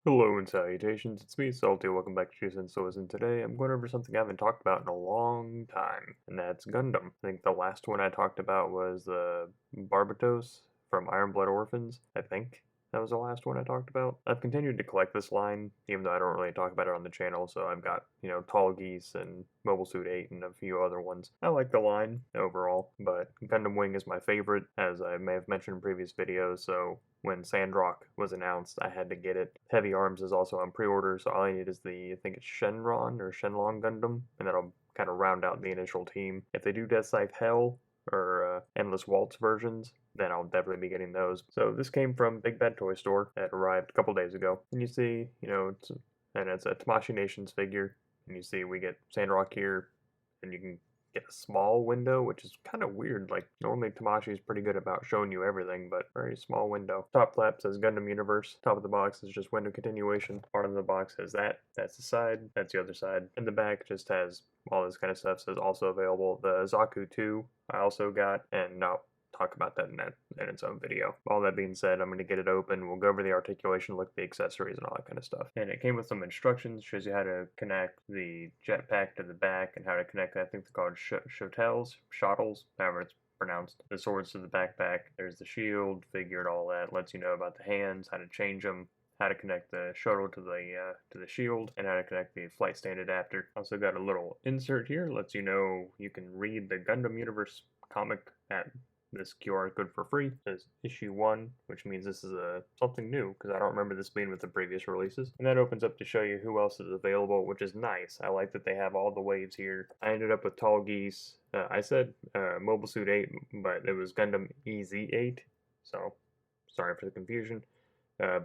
Hello and salutations, it's me, Salty. Welcome back to Juice and Soas, and today I'm going over something I haven't talked about in a long time, and that's Gundam. I think the last one I talked about was the Barbatos from Iron Blood Orphans, I think. That was the last one I talked about. I've continued to collect this line, even though I don't really talk about it on the channel, so I've got, Tall Geese and Mobile Suit 8 and a few other ones. I like the line overall, but Gundam Wing is my favorite, as I may have mentioned in previous videos, so when Sandrock was announced, I had to get it. Heavy Arms is also on pre-order, so all I need is I think it's Shenron or Shenlong Gundam, and that'll kind of round out the initial team. If they do Death Scythe Hell or Endless Waltz versions, then I'll definitely be getting those. So this came from Big Bad Toy Store that arrived a couple days ago. And you see, it's a Tamashii Nations figure. And you see we get Sandrock here, and you can get a small window, which is kind of weird. Like, normally Tamashii is pretty good about showing you everything, but very small window. Top flap says Gundam Universe. Top of the box is just window continuation. Bottom of the box has that. That's the side. That's the other side. And the back just has all this kind of stuff. Says also available. The Zaku 2 I also got, and no, talk about that in its own video. All that being said, I'm going to get it open. We'll go over the articulation, look at the accessories, and all that kind of stuff. And it came with some instructions, shows you how to connect the jetpack to the back and how to connect, I think they're called shuttles, however it's pronounced. The swords to the backpack. There's the shield, figure, and all that. Lets you know about the hands, how to change them, how to connect the shuttle to the shield, and how to connect the flight stand adapter. Also got a little insert here, lets you know you can read the Gundam Universe comic at this QR code for free. It says issue 1, which means this is something new, because I don't remember this being with the previous releases. And that opens up to show you who else is available, which is nice. I like that they have all the waves here. I ended up with Tall Geese. I said Mobile Suit 8, but it was Gundam EZ8, so sorry for the confusion.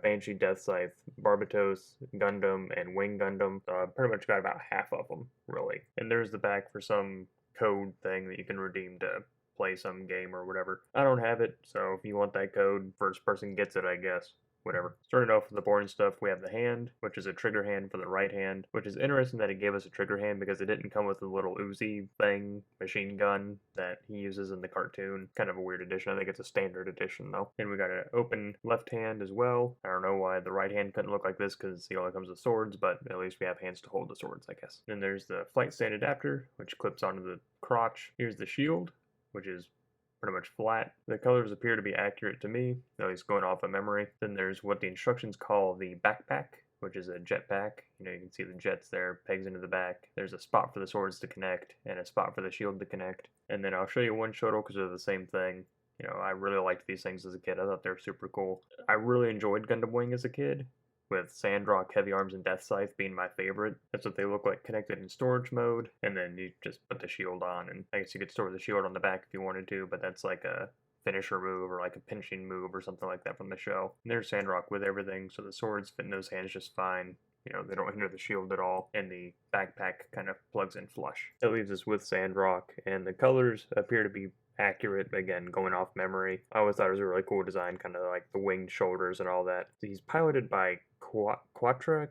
Banshee, Death Scythe, Barbatos, Gundam, and Wing Gundam. I pretty much got about half of them, really. And there's the back for some code thing that you can redeem to play some game or whatever. I don't have it, so if you want that code, first person gets it, I guess. Whatever. Starting off with the boring stuff, we have the hand, which is a trigger hand for the right hand, which is interesting that it gave us a trigger hand because it didn't come with the little Uzi thing, machine gun, that he uses in the cartoon. Kind of a weird addition. I think it's a standard edition, though. And we got an open left hand as well. I don't know why the right hand couldn't look like this because he only comes with swords, but at least we have hands to hold the swords, I guess. Then there's the flight stand adapter, which clips onto the crotch. Here's the shield, which is pretty much flat. The colors appear to be accurate to me, at least going off of memory. Then there's what the instructions call the backpack, which is a jetpack. You can see the jets there, pegs into the back. There's a spot for the swords to connect, and a spot for the shield to connect. And then I'll show you one shuttle because they're the same thing. I really liked these things as a kid. I thought they were super cool. I really enjoyed Gundam Wing as a kid, with Sandrock, Heavy Arms, and Death Scythe being my favorite. That's what they look like connected in storage mode, and then you just put the shield on, and I guess you could store the shield on the back if you wanted to, but that's like a finisher move or like a pinching move or something like that from the show. And there's Sandrock with everything, so the swords fit in those hands just fine. They don't hinder the shield at all, and the backpack kind of plugs in flush. That leaves us with Sandrock, and the colors appear to be accurate, again, going off memory. I always thought it was a really cool design, kind of like the winged shoulders and all that. He's piloted by Quatre,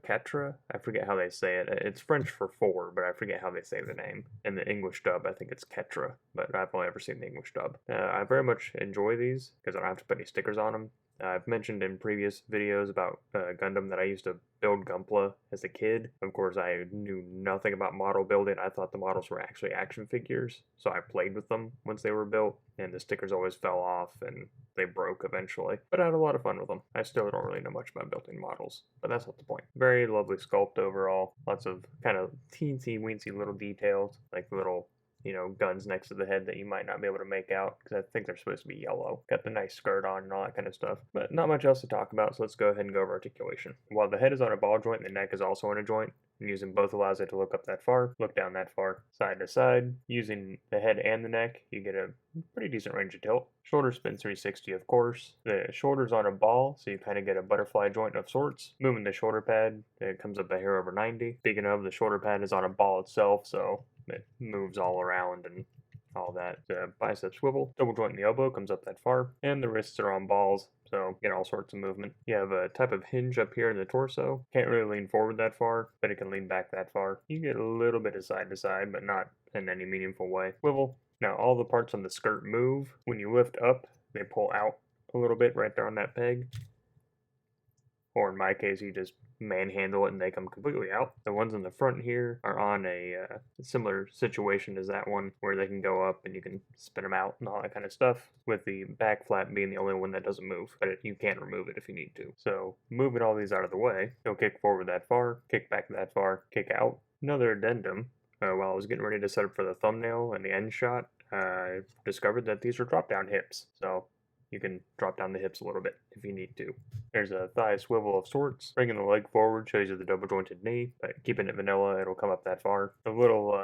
I forget how they say it. It's French for 4, but I forget how they say the name. In the English dub, I think it's Quatre, but I've only ever seen the English dub. I very much enjoy these, because I don't have to put any stickers on them. I've mentioned in previous videos about Gundam that I used to build Gunpla as a kid. Of course, I knew nothing about model building. I thought the models were actually action figures, so I played with them once they were built, and the stickers always fell off, and they broke eventually. But I had a lot of fun with them. I still don't really know much about building models, but that's not the point. Very lovely sculpt overall. Lots of kind of teensy-weensy little details, like little guns next to the head that you might not be able to make out, because I think they're supposed to be yellow. Got the nice skirt on and all that kind of stuff. But not much else to talk about, so let's go ahead and go over articulation. While the head is on a ball joint, the neck is also on a joint. And using both allows it to look up that far, look down that far, side to side. Using the head and the neck, you get a pretty decent range of tilt. Shoulder spin 360, of course. The shoulder's on a ball, so you kind of get a butterfly joint of sorts. Moving the shoulder pad, it comes up a hair over 90. Speaking of, the shoulder pad is on a ball itself, so it moves all around and all that. The bicep swivel, double joint in the elbow comes up that far, and the wrists are on balls, so get all sorts of movement. You have a type of hinge up here in the torso. Can't really lean forward that far, but it can lean back that far. You get a little bit of side to side, but not in any meaningful way. Swivel. Now all the parts on the skirt move. When you lift up, they pull out a little bit right there on that peg. Or in my case, you just manhandle it and they come completely out. The ones in the front here are on a similar situation as that one, where they can go up and you can spin them out and all that kind of stuff, with the back flap being the only one that doesn't move, but you can remove it if you need to. So moving all these out of the way, you'll kick forward that far, kick back that far, kick out. Another addendum, while I was getting ready to set up for the thumbnail and the end shot, I discovered that these are drop-down hips. So you can drop down the hips a little bit if you need to. There's a thigh swivel of sorts. Bringing the leg forward shows you the double jointed knee, but keeping it vanilla, it'll come up that far. The little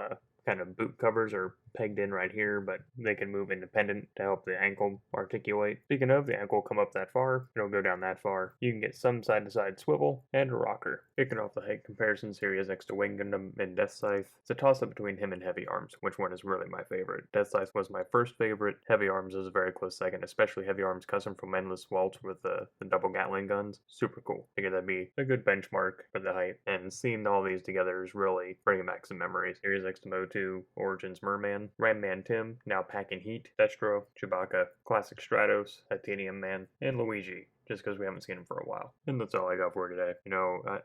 kind of boot covers are pegged in right here, but they can move independent to help the ankle articulate. Speaking of, the ankle will come up that far, it'll go down that far. You can get some side-to-side swivel and a rocker. Kicking off the height comparisons here, he is next to Wing Gundam and Death Scythe. It's a toss-up between him and Heavy Arms, which one is really my favorite. Death Scythe was my first favorite. Heavy Arms is a very close second, especially Heavy Arms custom from Endless Waltz with the double Gatling guns. Super cool. I figured that'd be a good benchmark for the height, and seeing all these together is really bringing back some memories. Here is next to Motu, Origins Merman, Ram Man Tim, now packing heat, Destro, Chewbacca, Classic Stratos, Titanium Man, and Luigi, just because we haven't seen him for a while. And that's all I got for today. You know, I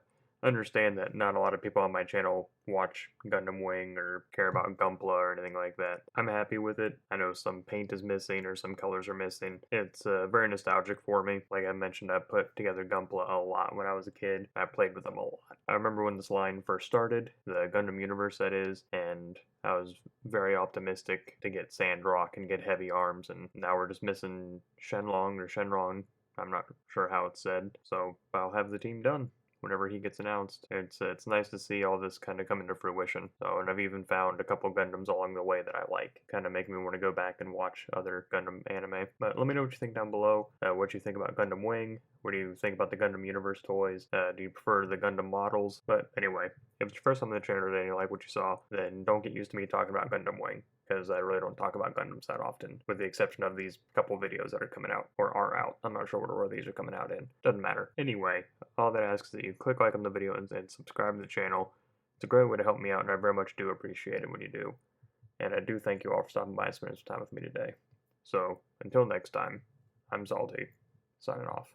understand that not a lot of people on my channel watch Gundam Wing or care about Gunpla or anything like that. I'm happy with it. I know some paint is missing or some colors are missing. It's very nostalgic for me. Like I mentioned, I put together Gunpla a lot when I was a kid. I played with them a lot. I remember when this line first started, the Gundam universe that is, and I was very optimistic to get Sandrock and get Heavy Arms, and now we're just missing Shenlong or Shenron. I'm not sure how it's said, so I'll have the team done whenever he gets announced. It's nice to see all this kind of come into fruition. So, and I've even found a couple Gundams along the way that I like, kind of making me want to go back and watch other Gundam anime. But let me know what you think down below. What you think about Gundam Wing? What do you think about the Gundam Universe toys? Do you prefer the Gundam models? But anyway, if it's your first time on the channel today and you like what you saw, then don't get used to me talking about Gundam Wing, because I really don't talk about Gundams that often, with the exception of these couple videos that are coming out, or are out. I'm not sure what order these are coming out in. Doesn't matter. Anyway, all that asks is that you click like on the video and subscribe to the channel. It's a great way to help me out, and I very much do appreciate it when you do. And I do thank you all for stopping by and spending some time with me today. So, until next time, I'm Salty, signing off.